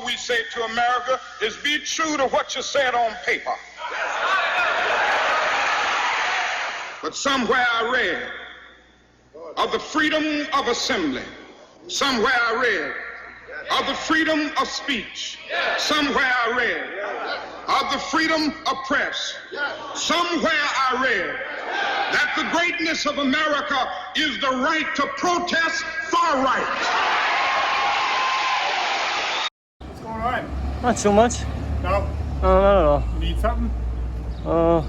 all we say to America is be true to what you said on paper. But somewhere I read of the freedom of assembly. Somewhere I read of the freedom of speech. Somewhere I read of the freedom of press. Somewhere I read that the greatness of America is the right to protest far right. What's going on? Not too much. No? No, not at all. You need something?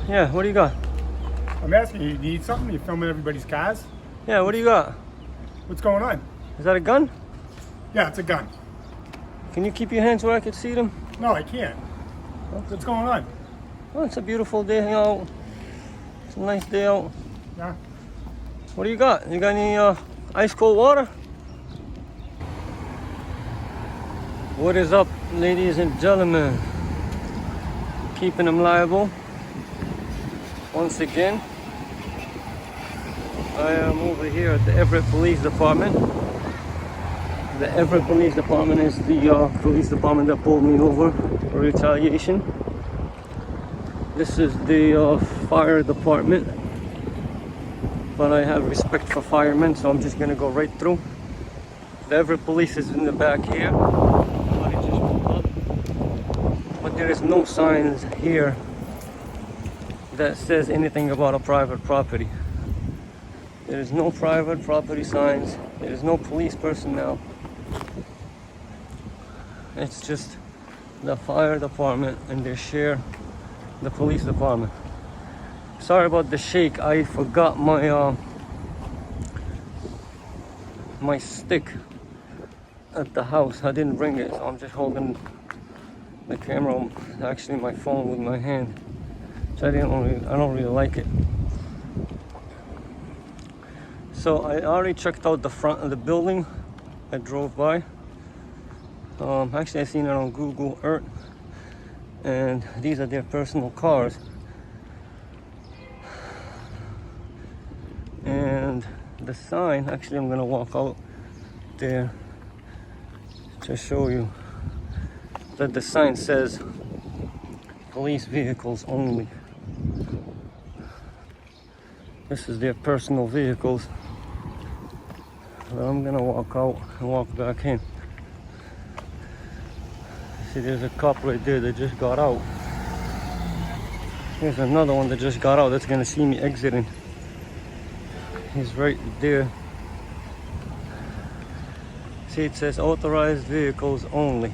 Yeah, what do you got? I'm asking you, you need something? You're filming everybody's cars? Yeah, what do you got? What's going on? Is that a gun? Yeah, it's a gun. Can you keep your hands where I can see them? No, I can't. What's going on? Well, it's a beautiful day out. It's a nice day out. Yeah? What do you got? You got any ice cold water? What is up, ladies and gentlemen? Keeping them liable. Once again, I am over here at the Everett Police Department. The Everett Police Department is the police department that pulled me over for retaliation. This is the fire department, but I have respect for firemen, so I'm just gonna go right through. The Everett Police is in the back here. I just pulled up, but there is no signs here that says anything about a private property. There is no private property signs. There is no police personnel. It's just the fire department and they share the police department. Sorry about the shake. I forgot my my stick at the house. I didn't bring it, so I'm just holding the camera, actually my phone, with my hand. So I don't really like it. So I already checked out the front of the building. I drove by. Actually, I seen it on Google Earth, and these are their personal cars. And the sign, actually, I'm gonna walk out there to show you that the sign says police vehicles only. This is their personal vehicles. But I'm gonna walk out and walk back in. See, there's a cop right there that just got out. There's another one that just got out that's gonna see me exiting. He's right there. See, it says authorized vehicles only.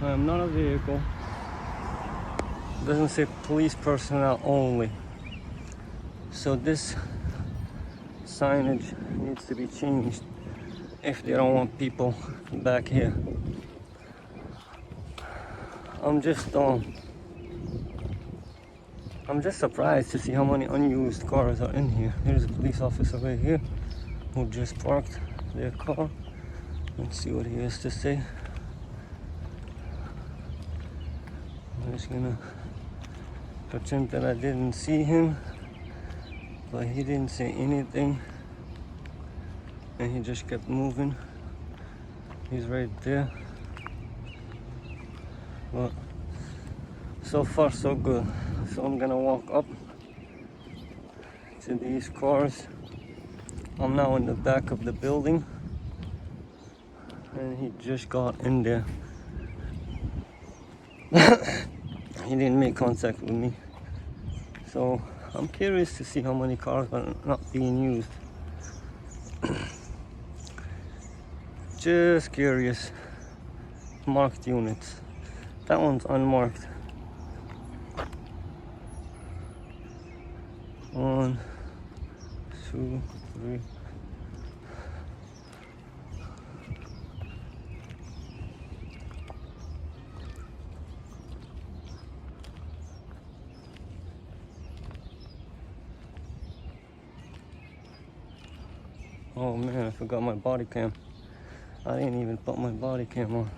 I am not a vehicle. It doesn't say police personnel only. So this signage needs to be changed if they don't want people back here. I'm just surprised to see how many unused cars are in here. There's a police officer right here who just parked their car. Let's see what he has to say. I'm just gonna pretend that I didn't see him, but he didn't say anything, and he just kept moving. He's right there. But so far so good. So I'm gonna walk up to these cars. I'm now in the back of the building, and he just got in there. He didn't make contact with me. So I'm curious to see how many cars are not being used. Just curious. Marked units. That one's unmarked. 1, 2, 3. Oh man, I forgot my body cam. I didn't even put my body cam on.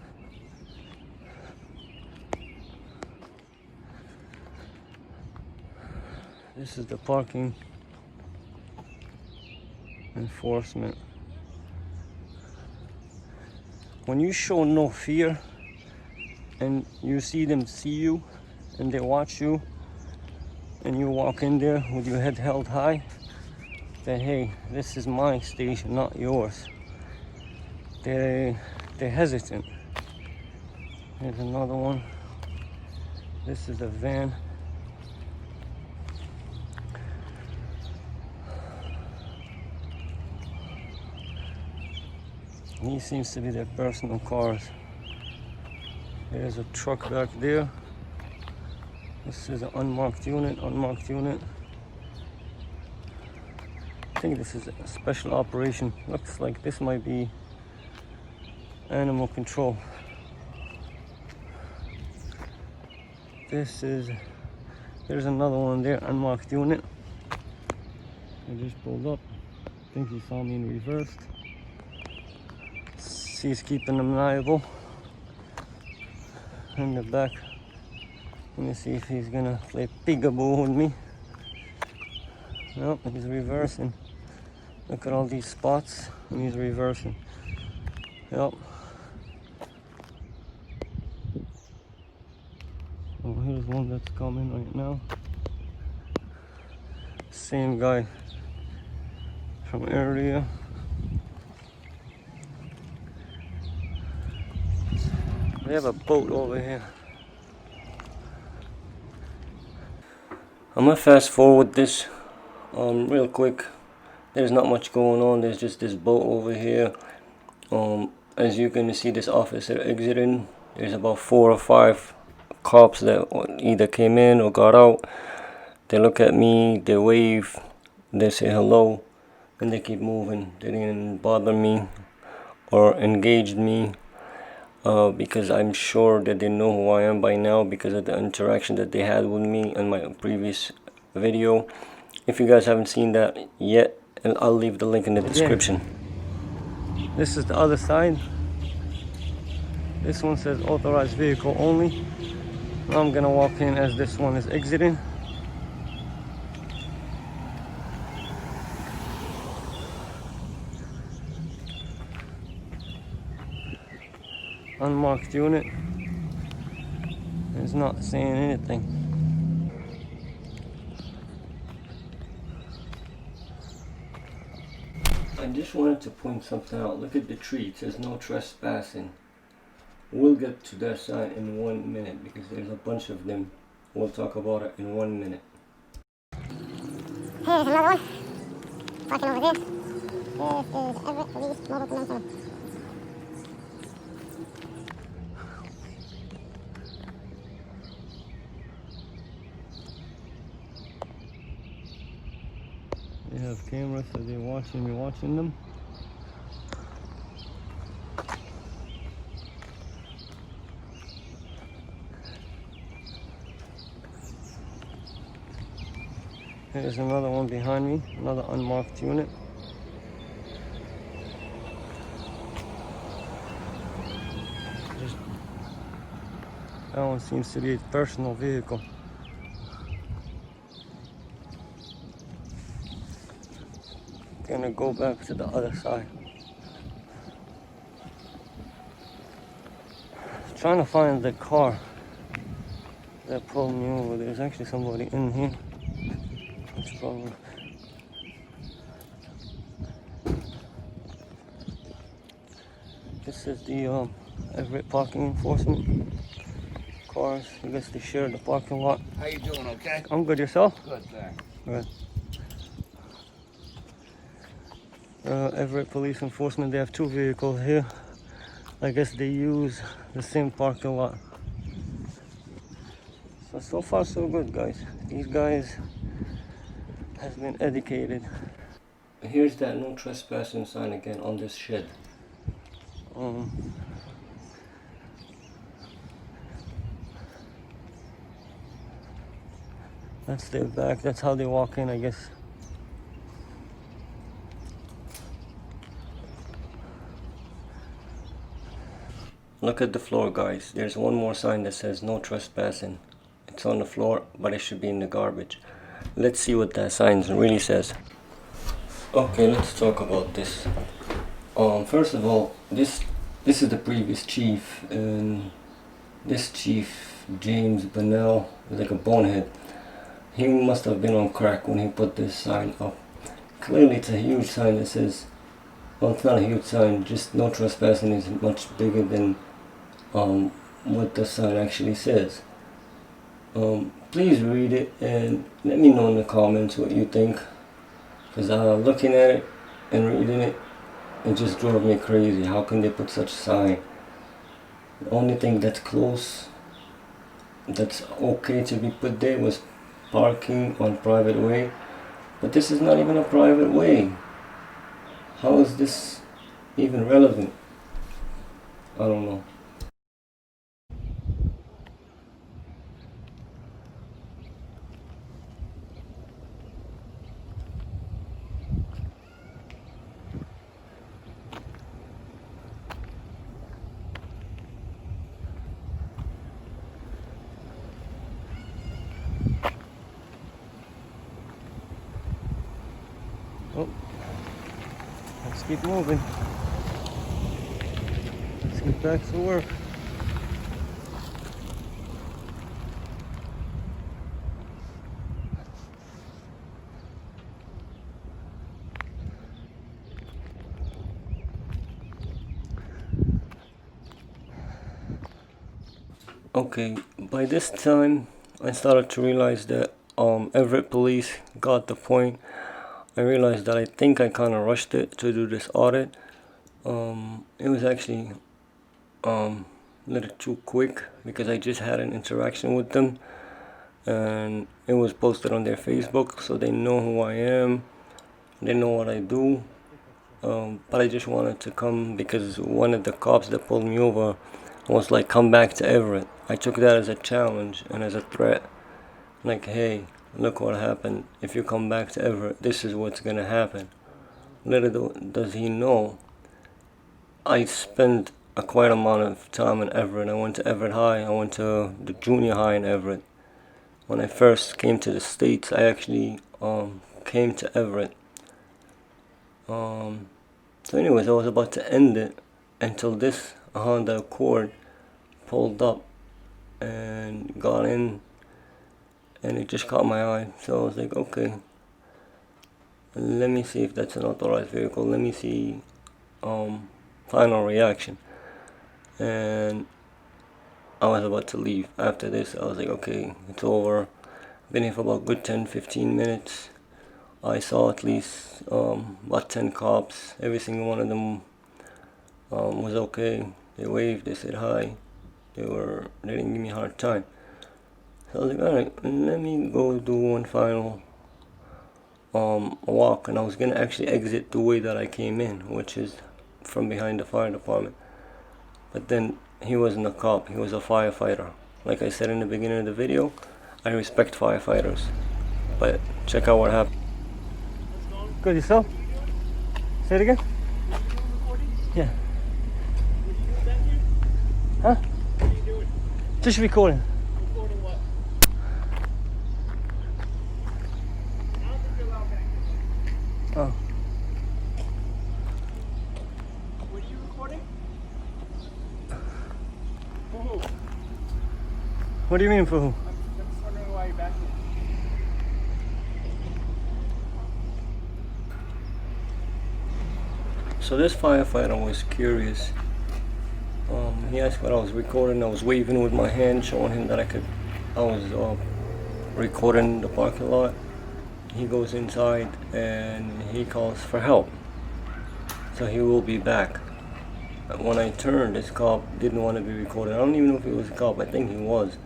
This is the parking enforcement. when you show no fear and you see them see you and they watch you and you walk in there with your head held high, that hey, this is my station, not yours. They're hesitant. Here's another one. This is a van. These seems to be their personal cars. There's a truck back there. This is an unmarked unit, I think this is a special operation. Looks like this might be animal control. There's another one there, unmarked unit. I just pulled up. I think he saw me in reverse. He's keeping them liable. In the back. Let me see if he's gonna play peekaboo with me. Nope, he's reversing. Look at all these spots, and he's reversing. Yep. Oh, here's one that's coming right now. Same guy from earlier. We have a boat over here. I'm gonna fast forward this real quick. There's not much going on. There's just this boat over here. As you can see, this officer exiting. There's about 4 or 5 cops that either came in or got out. They look at me, they wave, they say hello, and they keep moving. They didn't bother me or engage me. Because I'm sure that they know who I am by now because of the interaction that they had with me in my previous video. If you guys haven't seen that yet, I'll leave the link in the description. This is the other side. This one says authorized vehicle only. I'm gonna walk in as this one is exiting. Unmarked unit. It's not saying anything. I just wanted to point something out. Look at the tree. It says no trespassing. We'll get to that sign in 1 minute because there's a bunch of them. We'll talk about it in 1 minute. Here's another one. Parking over there. This is Everett Police Mobile Command Center. They have cameras, so they're watching me watching them. Here's another one behind me, another unmarked unit. That one seems to be a personal vehicle. Gonna go back to the other side. Trying to find the car that pulled me over. There's actually somebody in here. It's probably... This is the Everett parking enforcement. Cars, I guess they share the parking lot. How you doing, okay? I'm good, yourself? Good, thanks. Good. Everett Police Enforcement, they have 2 vehicles here. I guess they use the same parking lot. So far so good, guys. These guys has been educated. Here's that no trespassing sign again on this shed. That's their back, that's how they walk in, I guess. Look at the floor, guys. There's one more sign that says no trespassing. It's on the floor, but it should be in the garbage. Let's see what that sign really says. Okay, let's talk about this. First of all, this this is the previous chief, and this chief, James Bennell, is like a bonehead. He must have been on crack when he put this sign up. Clearly it's a huge sign that says, well, it's not a huge sign, just no trespassing is much bigger than what the sign actually says. Please read it and let me know in the comments what you think, because looking at it and reading it, it just drove me crazy. How can they put such a sign? The only thing that's close, that's okay to be put there, was parking on private way, but this is not even a private way. How is this even relevant? I don't know. Oh, let's keep moving. Let's get back to work. Okay, by this time I started to realize that Everett police got the point. I realized that I think I kind of rushed it to do this audit. It was actually a little too quick because I just had an interaction with them, and it was posted on their Facebook, so they know who I am, they know what I do. But I just wanted to come because one of the cops that pulled me over was like, come back to Everett. I took that as a challenge and as a threat. Like, hey, look what happened. If you come back to Everett, this is what's gonna happen. Little does he know, I spent a quite amount of time in Everett. I went to Everett High. I went to the junior high in Everett. When I first came to the States, I actually came to Everett. So anyways, I was about to end it until this Honda Accord pulled up and got in, and it just caught my eye. So I was like, okay, let me see if that's an authorized vehicle. Let me see final reaction. And I was about to leave. After this, I was like, okay, it's over. Been here for about good 10-15 minutes. I saw at least about 10 cops. Every single one of them was okay. They waved, they said hi. They didn't give me a hard time. So I was like, alright, let me go do one final walk. And I was gonna actually exit the way that I came in, which is from behind the fire department. But then he wasn't a cop, he was a firefighter. Like I said in the beginning of the video, I respect firefighters. But check out what happened. Good, yourself? Say it again? Yeah. Huh? What are you doing? Just recording. Recording what? I don't think you're allowed back here. Oh. What are you recording? For who? What do you mean for who? I'm just wondering why you're back here. So this firefighter was curious. He asked what I was recording. I was waving with my hand, showing him that I was recording the parking lot. He goes inside and he calls for help. So he will be back. When I turned, this cop didn't want to be recorded. I don't even know if he was a cop. I think he was.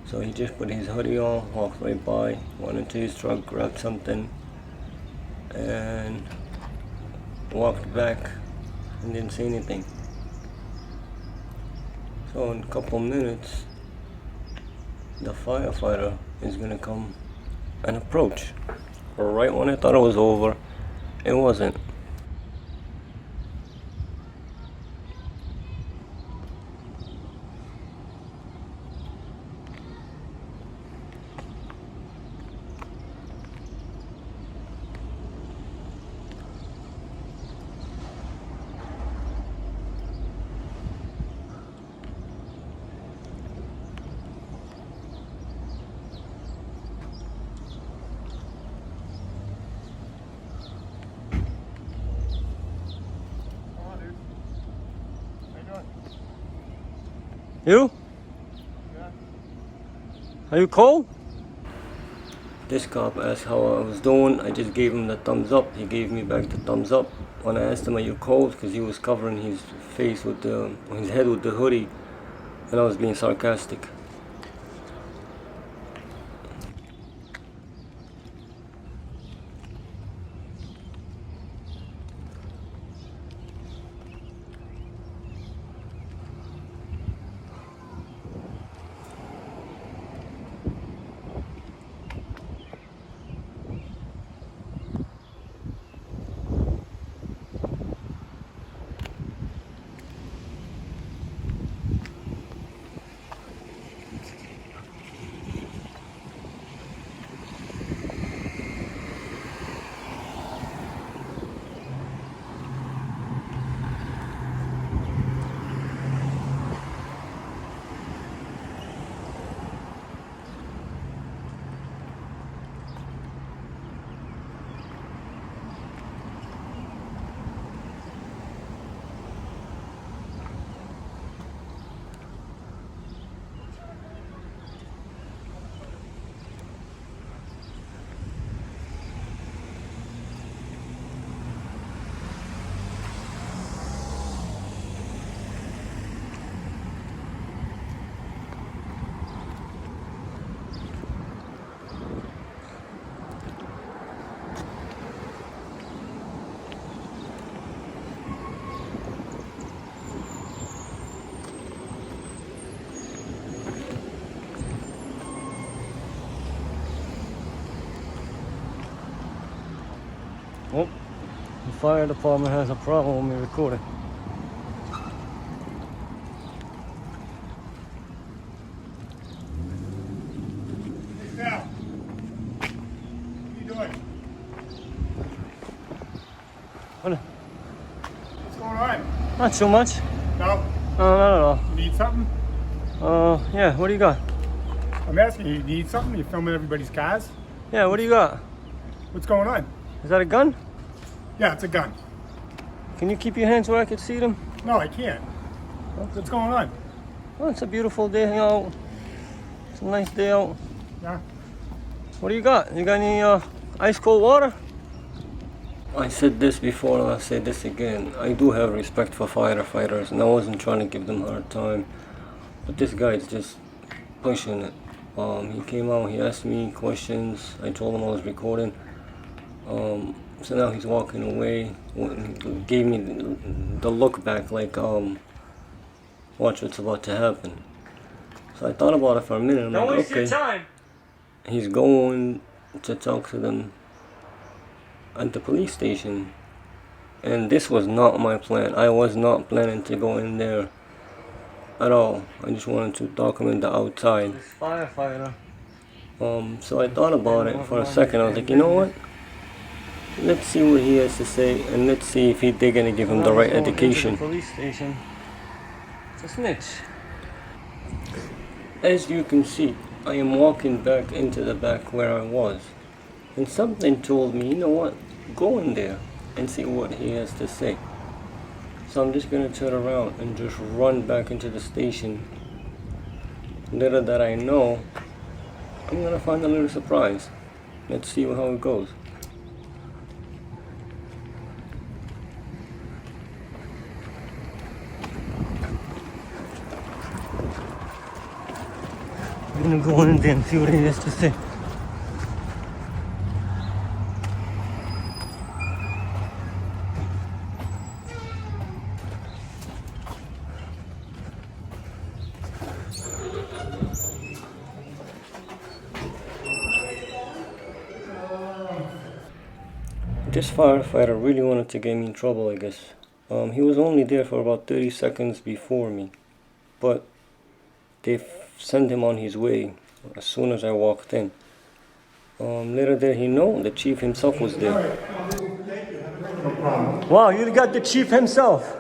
So he just put his hoodie on, walked right by, went into his truck, grabbed something, and walked back and didn't say anything. So in a couple minutes, the firefighter is gonna come and approach. Right when I thought it was over, it wasn't. You? Are you cold? This cop asked how I was doing. I just gave him the thumbs up. He gave me back the thumbs up. When I asked him, are you cold? Because he was covering his face with his head with the hoodie, and I was being sarcastic. Oh, the fire department has a problem with me recording. Hey, Cal. What are you doing? What's going on? Not too much. No? No, not at all. You need something? Yeah, what do you got? I'm asking you need something? You're filming everybody's cars? Yeah, what do you got? What's going on? Is that a gun? Yeah, it's a gun. Can you keep your hands where I can see them? No, I can't. What's going on? Oh, it's a beautiful day out. It's a nice day out. Yeah? What do you got? You got any ice cold water? I said this before and I'll say this again. I do have respect for firefighters and I wasn't trying to give them a hard time. But this guy's just pushing it. He came out, he asked me questions. I told him I was recording. So now he's walking away. Gave me the look back like, watch what's about to happen. So I thought about it for a minute. I'm Don't like, waste okay. your time. He's going to talk to them at the police station. And this was not my plan. I was not planning to go in there at all. I just wanted to document the outside. This firefighter. So I thought about it for a second. I was like, you know what? Let's see what he has to say, and let's see if they're gonna give him the right education. The police station. It's a snitch. As you can see, I am walking back into the back where I was, and something told me, you know what? Go in there and see what he has to say. So I'm just gonna turn around and just run back into the station. Little that I know, I'm gonna find a little surprise. Let's see how it goes. I'm gonna go in there and see what he has to say. This firefighter really wanted to get me in trouble, I guess. He was only there for about 30 seconds before me, but they sent him on his way as soon as I walked in. Little did he know, the chief himself was there. Wow, you got the chief himself.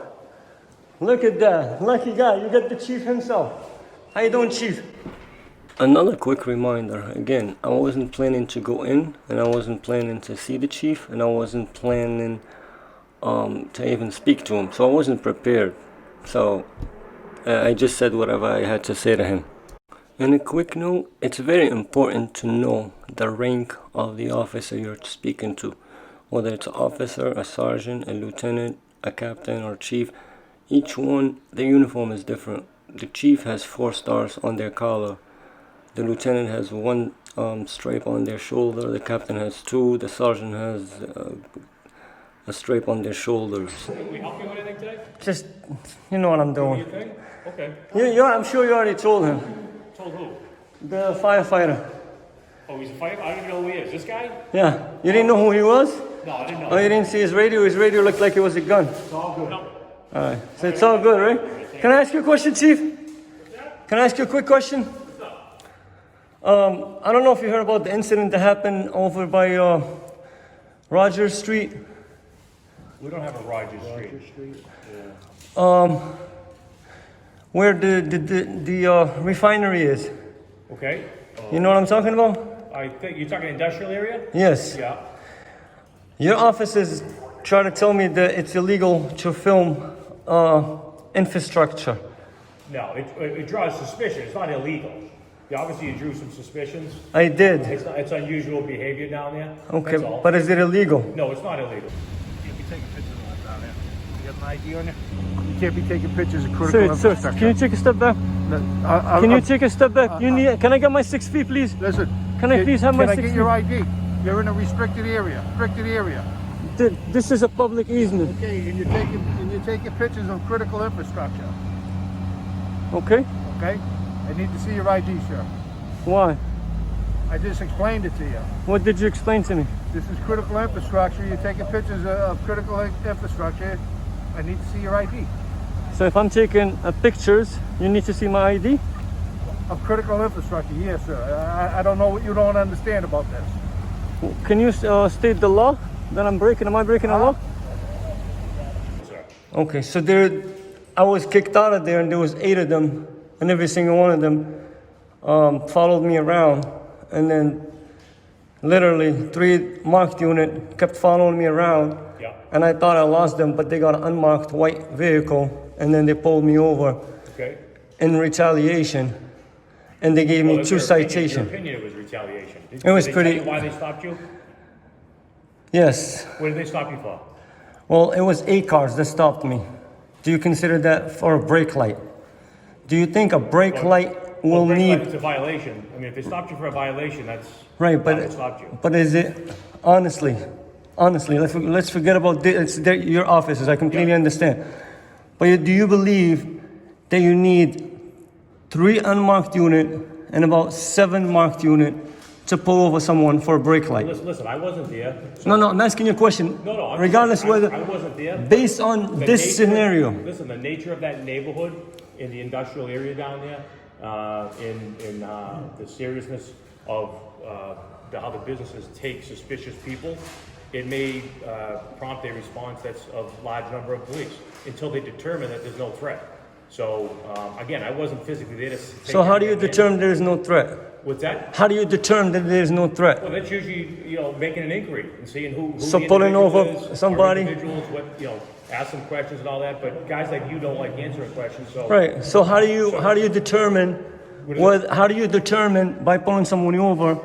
Look at that. Lucky guy, you got the chief himself. How you doing, chief? Another quick reminder, again, I wasn't planning to go in, and I wasn't planning to see the chief, and I wasn't planning to even speak to him, so I wasn't prepared. So I just said whatever I had to say to him. And a quick note, it's very important to know the rank of the officer you're speaking to. Whether it's an officer, a sergeant, a lieutenant, a captain, or chief. Each one, the uniform is different. The chief has 4 stars on their collar. The lieutenant has 1 stripe on their shoulder. The captain has 2. The sergeant has a stripe on their shoulders. Can we help you with anything today? Just, you know what I'm doing. Your thing? Okay. I'm sure you already told him. Told who? The firefighter. Oh, he's a firefighter? I don't even know who he is. This guy? Yeah. You didn't know who he was? No, I didn't know. Oh, you didn't see his radio? His radio looked like it was a gun. It's all good. No. Alright. So it's all good, right? Can I ask you a question, Chief? Can I ask you a quick question? I don't know if you heard about the incident that happened over by Rogers Street. We don't have a Rogers Street. Where the refinery is. Okay. You know what I'm talking about? I think you're talking industrial area? Yes. Yeah. Your officers try to tell me that it's illegal to film infrastructure. No, it draws suspicion. It's not illegal. Yeah, obviously you drew some suspicions. I did. It's unusual behavior down there. Okay, That's all. but is it illegal? No, it's not illegal. You can't be taking pictures of that down there. You got an ID on there? You can't be taking pictures of critical infrastructure. Sir, can you take a step back? Can you take a step back? Can I get my 6 feet, please? Listen. Can I please have my 6 feet? Can I get your ID? You're in a restricted area. This is a public easement. Okay, and you're taking pictures of critical infrastructure. Okay. Okay? I need to see your ID, sir. Why? I just explained it to you. What did you explain to me? This is critical infrastructure. You're taking pictures of critical infrastructure. I need to see your ID. So if I'm taking pictures, you need to see my ID? Of critical infrastructure, yes, sir. I don't know what you don't understand about this. Can you state the law that I'm breaking? Am I breaking a law? Okay, so I was kicked out of there, and there was 8 of them, and every single one of them followed me around, and then literally 3 marked unit kept following me around, and I thought I lost them, but they got an unmarked white vehicle, and then they pulled me over in retaliation, and they gave me 2 citations. Your opinion, it was retaliation. It was did they pretty. tell you why they stopped you? Yes. What did they stop you for? Well, it was 8 cars that stopped me. Do you consider that for a brake light? Do you think a brake light will brake need? Light, it's a violation. I mean, if they stopped you for a violation, that's Right, why they stopped you. but is it honestly? Let's forget about this. It's your offices. I completely understand. But do you believe that you need 3 unmarked unit and about 7 marked unit to pull over someone for a brake light? Listen, I wasn't there. No, I'm asking you a question. No. Regardless whether I wasn't there. based on this scenario. Listen, the nature of that neighborhood in the industrial area down there, in the seriousness of how the businesses take suspicious people, it may prompt a response that's of large number of police until they determine that there's no threat. So again, I wasn't physically there to. So how do you determine there is no threat? What's that? How do you determine that there is no threat? Well, that's usually making an inquiry and seeing who So the pulling individual over is, somebody? or individuals, what ask them questions and all that. But guys like you don't like answering questions, so Right. So how do you determine how do you determine by pulling someone over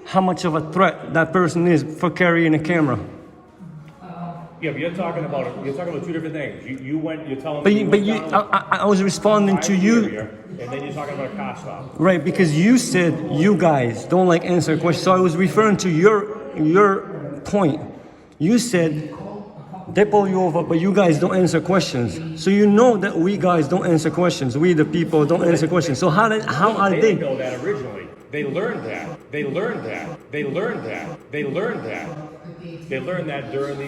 how much of a threat that person is for carrying a camera? Yeah, but you're talking about 2 different things. You're telling But me. I was responding to you. And then you're talking about a car stop. Right, because you said you guys don't like answering questions. So I was referring to your point. You said they pull you over, but you guys don't answer questions. So you know that we guys don't answer questions. We the people don't answer questions. So how are They they? didn't know that originally. They learned that. They learned that during the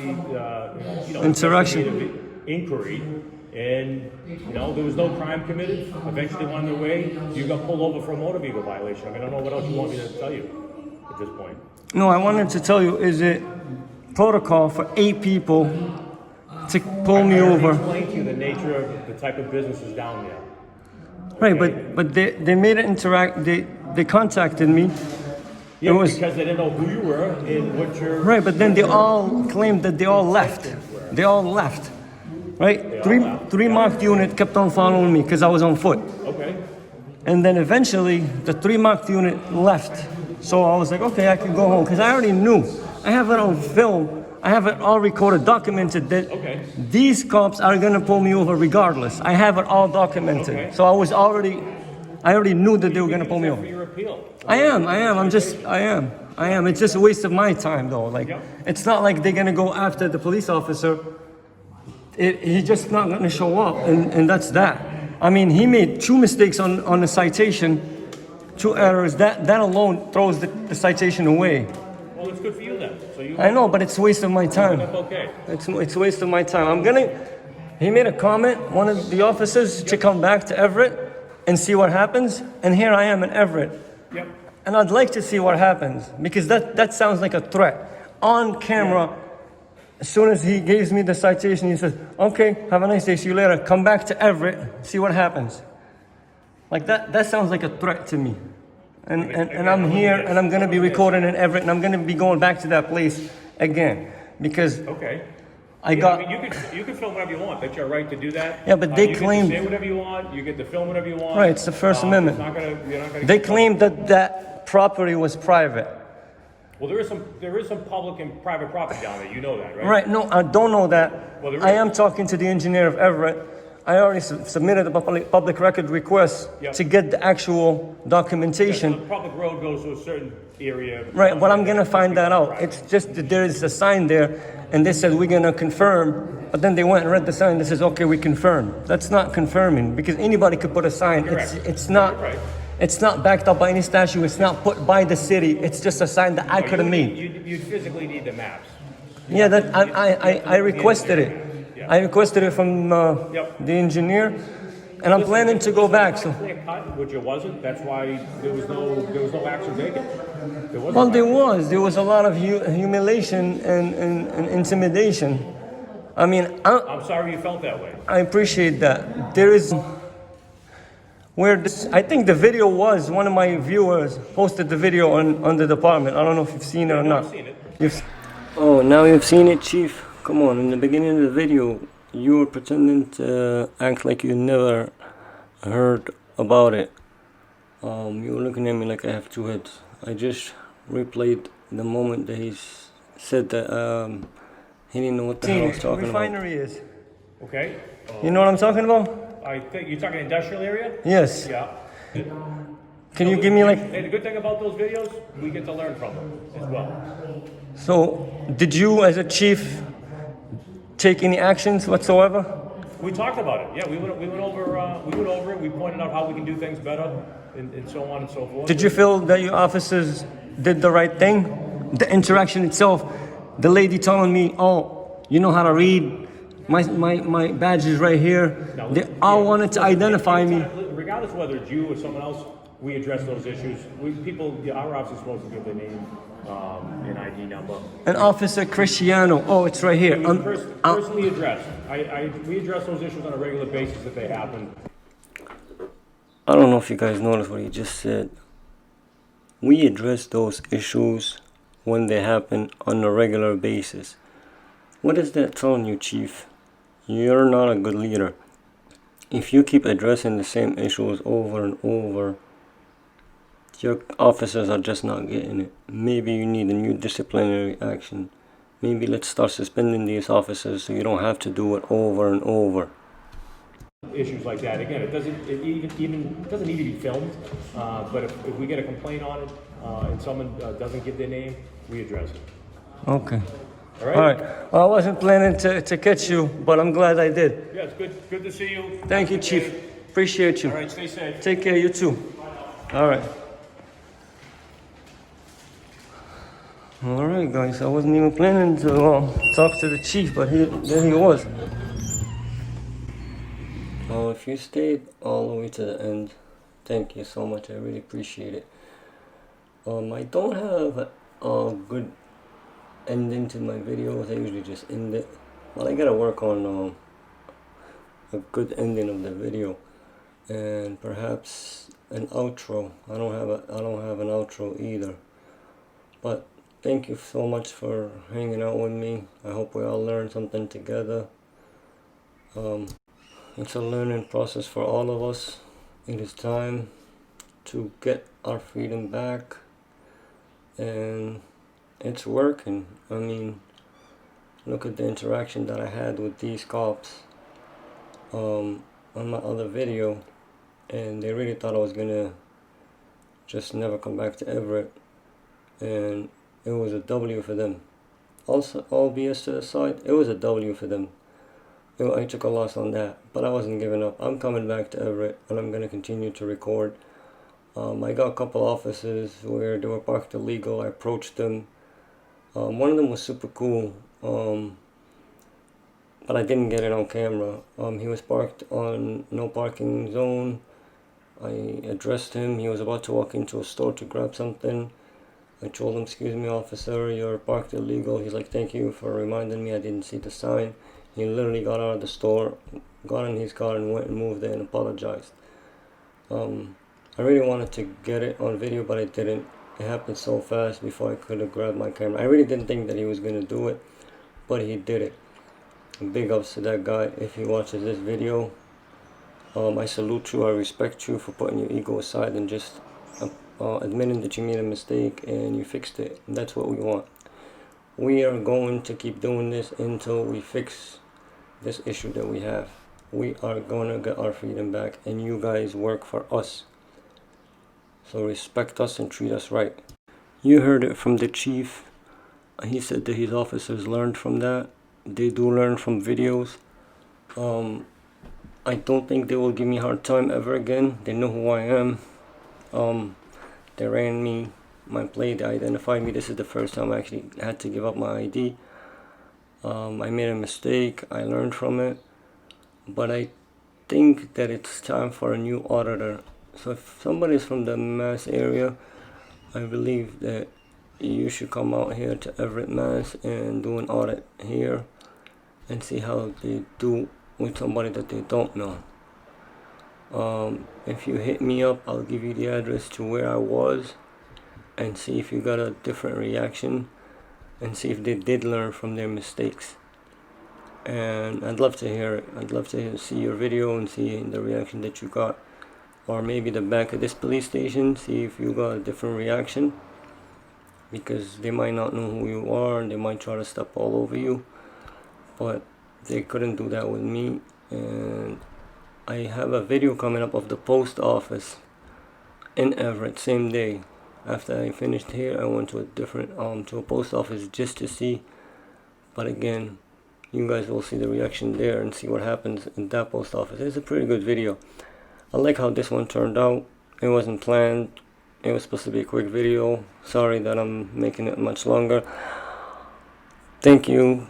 Interaction. investigative inquiry, and there was no crime committed. Eventually, on their way, you got pulled over for a motor vehicle violation. I mean, I don't know what else you want me to tell you at this point. No, I wanted to tell you, is it protocol for 8 people to pull me I already over? explained to you the nature of the type of businesses down there. Right, Okay. but they made it interact. They contacted me. Yeah, It was- because they didn't know who you were and what your Right, but then they all claimed that they all left. They all left. right? Three marked unit kept on following me because I was on foot. Okay. And then eventually, the 3 marked unit left. So I was like, okay, I can go home. Because I already knew. I have it on film. I have it all recorded, documented that these cops are going to pull me over regardless. I have it all documented. Okay. So I already knew that they were going to pull me over. For your appeal. I am. I am. It's just a waste of my time, though. Like, it's not like they're going to go after the police officer. He's just not going to show up, and that's that. I mean, he made 2 mistakes on the citation, 2 errors. That alone throws the citation away. Well, it's good for you then. So you. I know, but it's a waste of my time. Okay. It's a waste of my time. He made a comment, one of the officers, to come back to Everett and see what happens. And here I am in Everett. Yep. And I'd like to see what happens, because that sounds like a threat. On camera, as soon as he gives me the citation, he says, okay, have a nice day, see you later. Come back to Everett, see what happens. Like that sounds like a threat to me. And I'm here, and I'm going to be recording in Everett, and I'm going to be going back to that place again. Because I mean, you can film whatever you want. That's your right to do that. Yeah, but they you claimed... You get to say whatever you want. You get to film whatever you want. Right, it's the First Amendment. You're not gonna they claimed that property was private. Well, there is some public and private property down there. You know that, right? Right. No, I don't know that. Well, I am talking to the engineer of Everett. I already submitted a public record request to get the actual documentation. So the public road goes to a certain area. Right, but I'm going to find that out. It's just that there is a sign there, and they said, we're going to confirm. But then they went and read the sign that says, okay, we confirm. That's not confirming, because anybody could put a sign. It's not. It's not backed up by any statute. It's not put by the city. It's just a sign that I could have made. You'd physically need the maps. Yeah, that I requested it. I requested it from the engineer, and I'm planning to go back. So, which it wasn't. That's why there was no action taken. Well, there was a lot of humiliation and intimidation. I mean, I'm sorry you felt that way. I appreciate that. There is. I think the video was, one of my viewers posted the video on the department. I don't know if you've seen it or not. I've seen it. Oh, now you've seen it, Chief? Come on, in the beginning of the video, you were pretending to act like you never heard about it. You were looking at me like I have 2 heads. I just replayed the moment that he said that he didn't know what the hell I was talking Refinery about. is. Okay. You know what I'm talking about? I think you're talking industrial area? Yes. Yeah. Can you give me like... And the good thing about those videos, we get to learn from them as well. So, did you as a chief take any actions whatsoever? We talked about it. Yeah, we went over it. We pointed out how we can do things better, and so on and so forth. Did you feel that your officers did the right thing? The interaction itself, the lady telling me, oh, you know how to read, my badge is right here. They all wanted to identify me. Regardless of whether it's you or someone else, we address those issues. Our officers are supposed to give their name, an ID number. An Officer Cristiano. Oh, it's right here. Personally addressed. We address those issues on a regular basis if they happen. I don't know if you guys noticed what he just said. We address those issues when they happen on a regular basis. What is that telling you, Chief? You're not a good leader. If you keep addressing the same issues over and over, your officers are just not getting it. Maybe you need a new disciplinary action. Maybe let's start suspending these officers so you don't have to do it over and over. Issues like that. Again, it doesn't need to be filmed, but if we get a complaint on it and someone doesn't give their name, we address it. Okay. All right? All right. Well, I wasn't planning to catch you, but I'm glad I did. Yeah, it's good to see you. Thank you, Chief. Appreciate you. All right, stay safe. Take care, you too. All right. All right, guys. I wasn't even planning to talk to the chief, but there he was. Well, if you stayed all the way to the end, thank you so much. I really appreciate it. I don't have a good ending to my videos. I usually just end it. Well, I gotta work on a good ending of the video, and perhaps an outro. I don't have an outro either. But thank you so much for hanging out with me. I hope we all learned something together. It's a learning process for all of us. It is time to get our freedom back, and it's working. I mean, look at the interaction that I had with these cops on my other video, and they really thought I was gonna just never come back to Everett, and it was a W for them. Also, all BS to the side, it was a W for them. I took a loss on that, but I wasn't giving up. I'm coming back to Everett, and I'm gonna continue to record. I got a couple officers where they were parked illegal. I approached them. One of them was super cool, but I didn't get it on camera. He was parked on no parking zone. I addressed him. He was about to walk into a store to grab something. I told him, "Excuse me, officer, you're parked illegal." He's like, "Thank you for reminding me, I didn't see the sign." He literally got out of the store, got in his car, and went and moved it and apologized. I really wanted to get it on video, but I didn't. It happened so fast before I could have grabbed my camera. I really didn't think that he was going to do it, but he did it. Big ups to that guy if he watches this video. I salute you. I respect you for putting your ego aside and just admitting that you made a mistake and you fixed it. That's what we want. We are going to keep doing this until we fix this issue that we have. We are going to get our freedom back, and you guys work for us. So respect us and treat us right. You heard it from the chief. He said that his officers learned from that. They do learn from videos. I don't think they will give me a hard time ever again. They know who I am. They ran me my plate, they identified me. This is the first time I actually had to give up my ID. I made a mistake, I learned from it, but I think that it's time for a new auditor. So if somebody's from the Mass area, I believe that you should come out here to Everett, Mass and do an audit here and see how they do with somebody that they don't know. If you hit me up, I'll give you the address to where I was and see if you got a different reaction and see if they did learn from their mistakes. And I'd love to hear it. I'd love to see your video and see the reaction that you got, or maybe the back of this police station, see if you got a different reaction, because they might not know who you are and they might try to step all over you, but they couldn't do that with me. And I have a video coming up of the post office in Everett, same day. After I finished here, I went to a different to a post office just to see, but again, you guys will see the reaction there and see what happens in that post office. It's a pretty good video. I like how this one turned out. It wasn't planned. It was supposed to be a quick video. Sorry that I'm making it much longer. Thank you.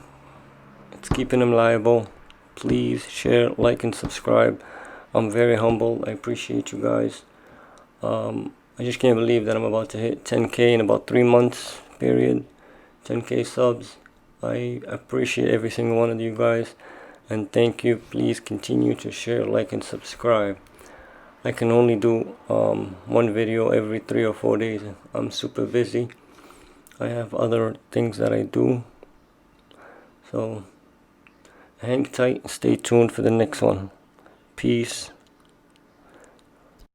It's keeping them liable. Please share, like, and subscribe. I'm very humble. I appreciate you guys. I just can't believe that I'm about to hit 10K in about 3 months period. 10K subs. I appreciate every single one of you guys, and thank you. Please continue to share, like, and subscribe. I can only do one video every 3 or 4 days. I'm super busy. I have other things that I do. So hang tight and stay tuned for the next one. Peace.